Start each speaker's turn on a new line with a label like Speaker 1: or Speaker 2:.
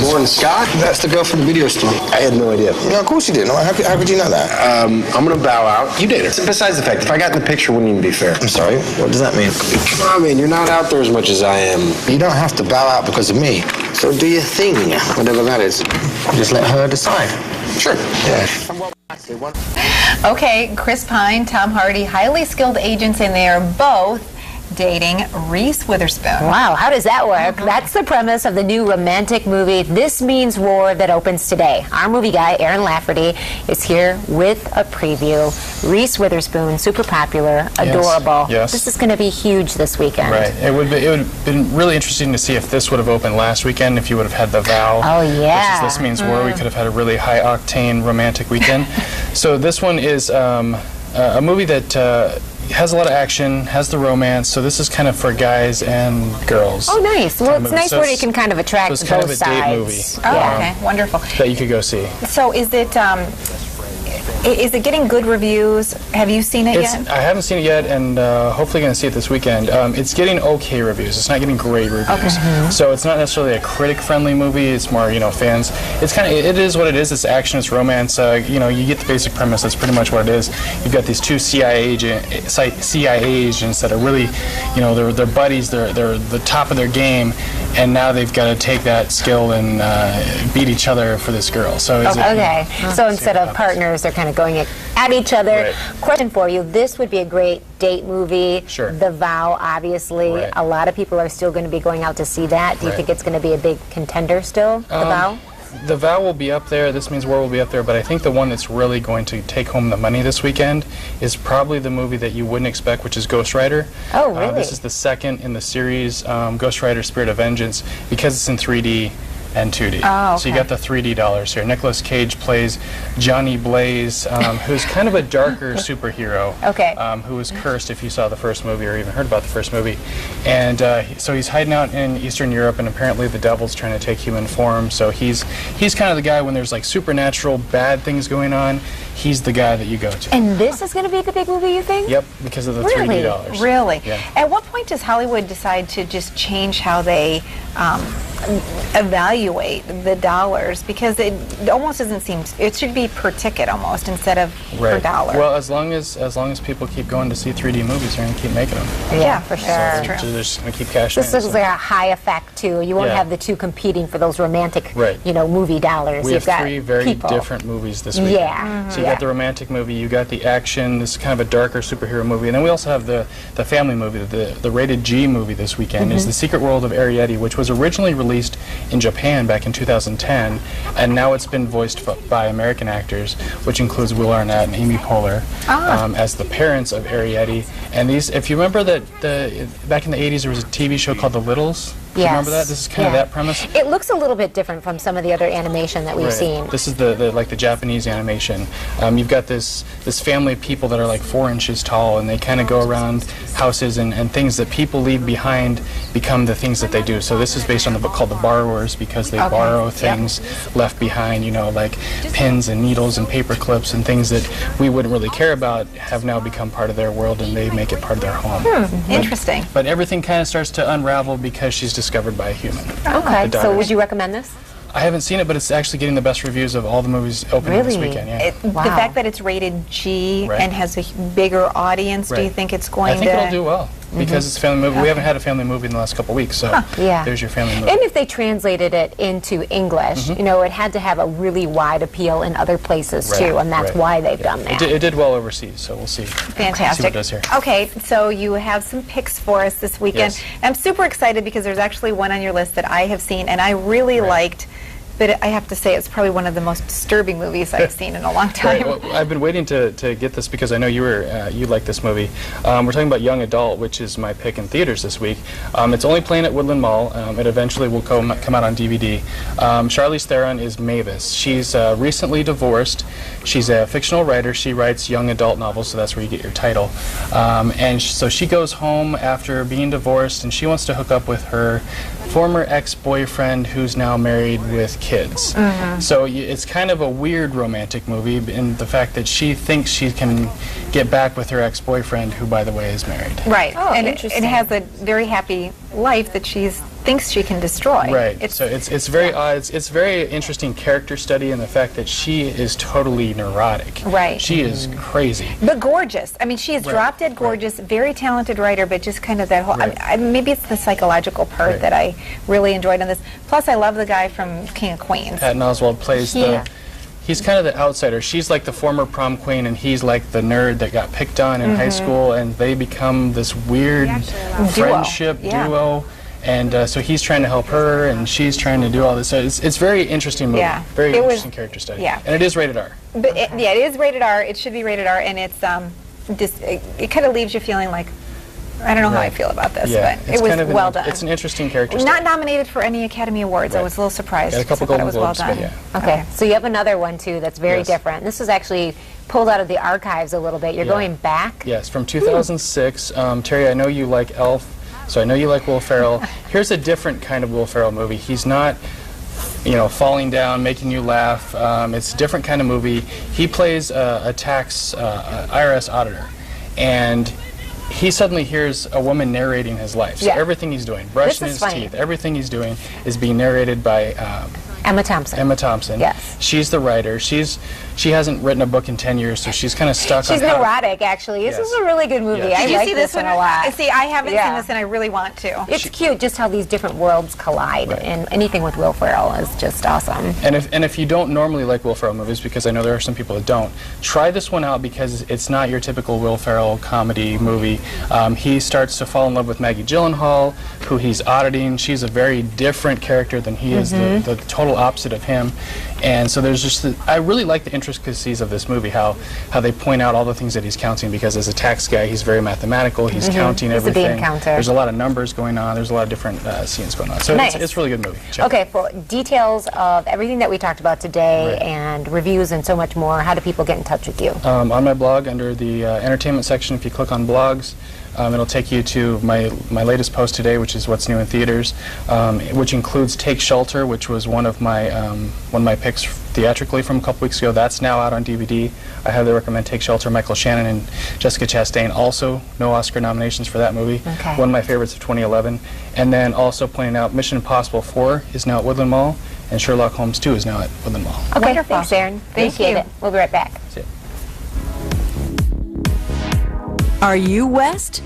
Speaker 1: Lauren Scott?
Speaker 2: That's the girl from the video store.
Speaker 1: I had no idea.
Speaker 2: No, of course you didn't. How could you know that?
Speaker 1: I'm gonna bow out. You did her. Besides the fact, if I got in the picture, it wouldn't even be fair.
Speaker 2: I'm sorry, what does that mean?
Speaker 1: Come on, man, you're not out there as much as I am.
Speaker 2: You don't have to bow out because of me. So do your thing, whatever that is. Just let her decide.
Speaker 1: Sure.
Speaker 2: Yeah.
Speaker 3: Okay, Chris Pine, Tom Hardy, highly skilled agents, and they are both dating Reese Witherspoon.
Speaker 4: Wow, how does that work? That's the premise of the new romantic movie, This Means War, that opens today. Our movie guy, Aaron Lafferty, is here with a preview. Reese Witherspoon, super popular, adorable.
Speaker 5: Yes.
Speaker 4: This is going to be huge this weekend.
Speaker 5: Right. It would have been really interesting to see if this would have opened last weekend, if you would have had The Vow.
Speaker 4: Oh, yeah.
Speaker 5: Versus This Means War. We could have had a really high-octane romantic weekend. So this one is a movie that has a lot of action, has the romance, so this is kind of for guys and girls.
Speaker 4: Oh, nice. Well, it's nice where you can kind of attract both sides.
Speaker 5: So it's kind of a date movie.
Speaker 3: Oh, okay. Wonderful.
Speaker 5: That you could go see.
Speaker 3: So is it getting good reviews? Have you seen it yet?
Speaker 5: I haven't seen it yet, and hopefully going to see it this weekend. It's getting okay reviews. It's not getting great reviews.
Speaker 3: Okay.
Speaker 5: So it's not necessarily a critic-friendly movie. It's more, fans. It is what it is. It's action. It's romance. You get the basic premise. That's pretty much what it is. You've got these two CIA agents that are really, they're buddies. They're the top of their game, and now they've got to take that skill and beat each other for this girl. So
Speaker 4: so instead of partners, they're kind of going at each other.
Speaker 5: Right.
Speaker 4: Question for you, this would be a great date movie.
Speaker 5: Sure.
Speaker 4: The Vow, obviously.
Speaker 5: Right.
Speaker 4: A lot of people are still going to be going out to see that. Do you think it's going to be a big contender still, The Vow?
Speaker 5: The Vow will be up there, This Means War will be up there, but I think the one that's really going to take home the money this weekend is probably the movie that you wouldn't expect, which is Ghost Rider.
Speaker 4: Oh, really?
Speaker 5: This is the second in the series, Ghost Rider Spirit of Vengeance, because it's in 3D and 2D.
Speaker 3: Oh, okay.
Speaker 5: So you got the 3D dollars here. Nicolas Cage plays Johnny Blaze, who's kind of a darker superhero.
Speaker 4: Okay.
Speaker 5: Who was cursed, if you saw the first movie or even heard about the first movie. And so he's hiding out in Eastern Europe, and apparently the devil's trying to take human form. So he's kind of the guy when there's like supernatural bad things going on. He's the guy that you go to.
Speaker 4: And this is going to be the big movie, you think?
Speaker 5: Yep, because of the 3D dollars.
Speaker 3: Really?
Speaker 5: Yeah.
Speaker 3: At what point does Hollywood decide to just change how they evaluate the dollars? Because it almost doesn't seem, it should be per ticket almost instead of per dollar.
Speaker 5: Well, as long as people keep going to see 3D movies, they're going to keep making them.
Speaker 4: Yeah, for sure.
Speaker 5: So they're just going to keep cashing in.
Speaker 4: This is like a high effect too. You won't have the two competing for those romantic, movie dollars.
Speaker 5: We
Speaker 4: You've
Speaker 5: have
Speaker 4: got
Speaker 5: three very different movies this weekend.
Speaker 4: Yeah.
Speaker 5: So you got the romantic movie, you got the action, this is kind of a darker superhero movie, and then we also have the family movie, the rated G movie this weekend is The Secret World of ARRIETTY, which was originally released in Japan back in 2010, and now it's been voiced by American actors, which includes Will Arnett and Amy Poehler as the parents of ARRIETTY. And these, if you remember that back in the 80s there was a TV show called The Littles. Do you remember that? This is kind of that premise.
Speaker 4: It looks a little bit different from some of the other animation that we've seen.
Speaker 5: This is the Japanese animation. You've got this family of people that are like 4 inches tall, and they kind of go around houses, and things that people leave behind become the things that they do. So this is based on the book called The Borrowers, because they borrow things left behind, like pins and needles and paper clips and things that we wouldn't really care about have now become part of their world, and they make it part of their home.
Speaker 3: Interesting.
Speaker 5: But everything kind of starts to unravel because she's discovered by a human.
Speaker 4: Okay, so would you recommend this?
Speaker 5: I haven't seen it, but it's actually getting the best reviews of all the movies opening this weekend. Yeah.
Speaker 3: The fact that it's rated G and has a bigger audience, do you think it's going to...
Speaker 5: I think it'll do well, because it's a family movie. We haven't had a family movie in the last couple of weeks, so there's your family movie.
Speaker 4: And if they translated it into English, it had to have a really wide appeal in other places too, and that's why they've done that.
Speaker 5: It did well overseas, so we'll see.
Speaker 3: Fantastic.
Speaker 5: See what it does here.
Speaker 3: Okay, so you have some picks for us this weekend. I'm super excited because there's actually one on your list that I have seen, and I really liked. But I have to say, it's probably one of the most disturbing movies I've seen in a long time.
Speaker 5: Well, I've been waiting to get this because I know you like this movie. We're talking about Young Adult, which is my pick in theaters this week. It's only playing at Woodland Mall. It eventually will come out on DVD. Charlize Theron is Mavis. She's recently divorced. She's a fictional writer. She writes young adult novels, so that's where you get your title. So she goes home after being divorced, and she wants to hook up with her former ex-boyfriend who's now married with kids. So it's kind of a weird romantic movie in the fact that she thinks she can get back with her ex-boyfriend, who, by the way, is married.
Speaker 3: Right. And it has a very happy life that she's thinks she can destroy.
Speaker 5: Right. So it's very odd. It's very interesting character study in the fact that she is totally neurotic.
Speaker 3: Right.
Speaker 5: She is crazy.
Speaker 3: But gorgeous. I mean, she is drop dead gorgeous, very talented writer, but just kind of that whole, maybe it's the psychological part that I really enjoyed in this. Plus, I love the guy from King of Queens.
Speaker 5: Patton Oswalt plays he's kind of the outsider. She's like the former prom queen, and he's like the nerd that got picked on in high school, and they become this weird friendship duo. And so he's trying to help her, and she's trying to do all this. So it's very interesting movie.
Speaker 3: Yeah.
Speaker 5: Very interesting character study.
Speaker 3: Yeah.
Speaker 5: And it is rated R.
Speaker 3: But it is rated R. It should be rated R, and it's it kind of leaves you feeling like, I don't know how I feel about this, but it was well done.
Speaker 5: It's an interesting character study.
Speaker 3: Not nominated for any Academy Awards. I was a little surprised.
Speaker 5: Got a couple
Speaker 3: because I
Speaker 5: Golden
Speaker 3: thought it was
Speaker 5: Globes,
Speaker 3: well done.
Speaker 4: Okay, so you have another one too that's very different. This is actually pulled out of the archives a little bit. You're going back.
Speaker 5: Yes, from 2006. Terry, I know you like Elf, so I know you like Will Ferrell. Here's a different kind of Will Ferrell movie. He's not, falling down, making you laugh. It's a different kind of movie. He plays a tax IRS auditor, and he suddenly hears a woman narrating his life. So everything he's doing, brushing his teeth, everything he's doing is being narrated by
Speaker 4: Emma Thompson.
Speaker 5: Emma Thompson.
Speaker 4: Yes.
Speaker 5: She's the writer. She hasn't written a book in 10 years, so she's kind of stuck on
Speaker 4: She's neurotic, actually. This is a really good movie.
Speaker 5: Yes.
Speaker 4: I
Speaker 3: Did you
Speaker 4: like
Speaker 3: see
Speaker 4: this one a lot.
Speaker 3: See, I haven't seen this, and I really want to.
Speaker 4: It's cute just how these different worlds collide, and anything with Will Ferrell is just awesome.
Speaker 5: And if you don't normally like Will Ferrell movies, because I know there are some people that don't, try this one out because it's not your typical Will Ferrell comedy movie. He starts to fall in love with Maggie Gyllenhaal, who he's auditing. She's a very different character than he is, the total opposite of him. And so there's just, I really like the intricacies of this movie, how they point out all the things that he's counting, because as a tax guy, he's very mathematical, he's counting everything.
Speaker 4: He's a bean counter.
Speaker 5: There's a lot of numbers going on, there's a lot of different scenes going on. So it's a really good movie. Check it out.
Speaker 4: Okay, for details of everything that we talked about today and reviews and so much more, how do people get in touch with you?
Speaker 5: On my blog, under the entertainment section, if you click on blogs, it'll take you to my latest post today, which is what's new in theaters, which includes Take Shelter, which was one of my picks theatrically from a couple weeks ago. That's now out on DVD. I highly recommend Take Shelter. Michael Shannon and Jessica Chastain, also no Oscar nominations for that movie.
Speaker 4: Okay.
Speaker 5: One of my favorites of 2011. And then also pointing out Mission Impossible 4 is now at Woodland Mall, and Sherlock Holmes 2 is now at Woodland Mall.
Speaker 4: Okay,
Speaker 3: Wonderful.
Speaker 4: thanks, Aaron. Appreciate it. We'll be right back.
Speaker 5: See ya.
Speaker 6: Are you West?